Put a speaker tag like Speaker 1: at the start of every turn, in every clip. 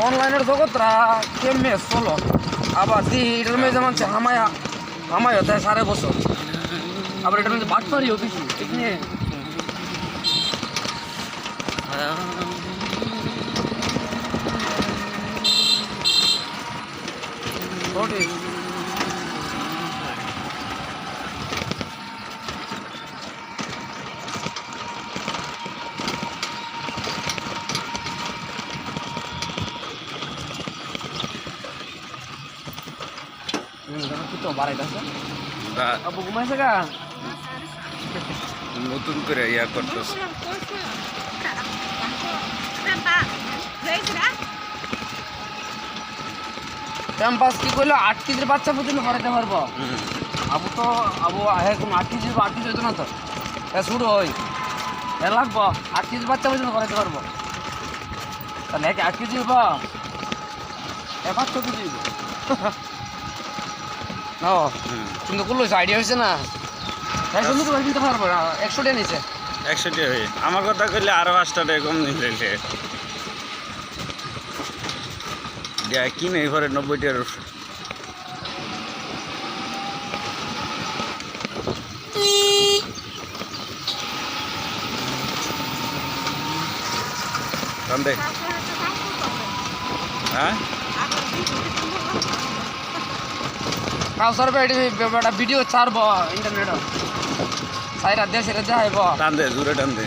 Speaker 1: অনলাইনের জগৎরা কেমনে চলো আবার এটার মধ্যে যেমন হামায় হতে 5.5 বছর আবার এটার মধ্যে বাটপারিও বেশি ঠিক নিয়ে সঠিক kita barai dah sah. Apa gumai sekarang?
Speaker 2: নতুন করে ইয়া করতেছে
Speaker 1: ক্যাম্পাস কি করলো 8 কেজির বাচ্চা পর্যন্ত করাতে পারবো আবু আহে কোন 8 কেজি হইতো না তো শুরু হয় এ লাগবো 8 কেজির বাচ্চা পর্যন্ত করাতে পারবো তাহলে 8 কেজি বা এবার 5 কেজি না কিন্তু করলো আইডিয়া হয়েছে না সুন্দর করে কিনতে পারবো না 100 টাকা নিচে
Speaker 2: 100 টাকা হয়ে আমার কথা কইলে আরো 5 টাকা কম নিলে কিনে এবারে 90 টাকার কান্দে হ্যাঁ
Speaker 1: কাউসার বেটা ভিডিও ছাড়বো ইন্টারনেট সাইরা দেশের যাইব
Speaker 2: টান দে জোরে টান দে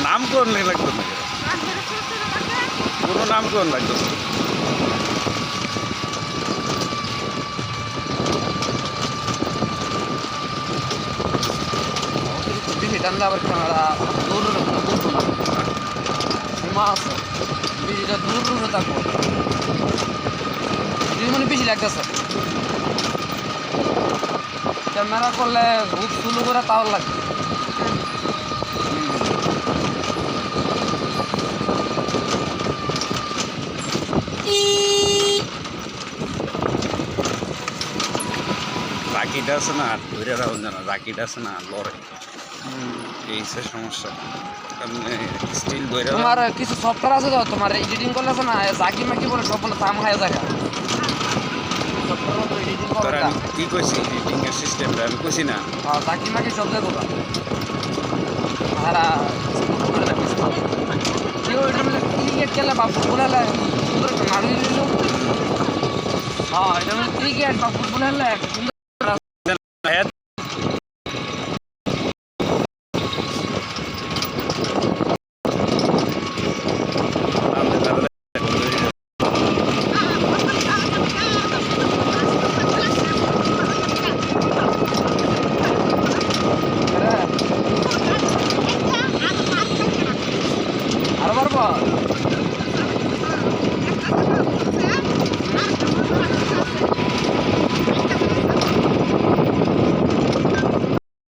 Speaker 2: নাম কোন লাগতো না কোনো নাম কোন লাগতো
Speaker 1: বেশি টানলে আবার ক্যামেরা দূর বুঝবো না মাছ বেশিটা দূর থাকবো মানে বেশি লাগতেছে ক্যামেরা করলে খুব সুলু করে তাও লাগবে
Speaker 2: রাকিটা আছে না ধরে রাখুন জানা রাকিটা আছে না লড়ে এই সমস্যা স্টিল ধরে
Speaker 1: তোমার কিছু সফটওয়্যার আছে তো তোমার এডিটিং করলে আছে না জাকি মাকি বলে সব বলে থাম খায় জায়গা
Speaker 2: কি কইছি এডিটিং এর সিস্টেমটা আমি কইছি না
Speaker 1: জাকি মাকি সব দেবো আর ক্রিকেট খেলে বা ফুটবল খেলে হ্যাঁ এটা ক্রিকেট বা ফুটবল খেলে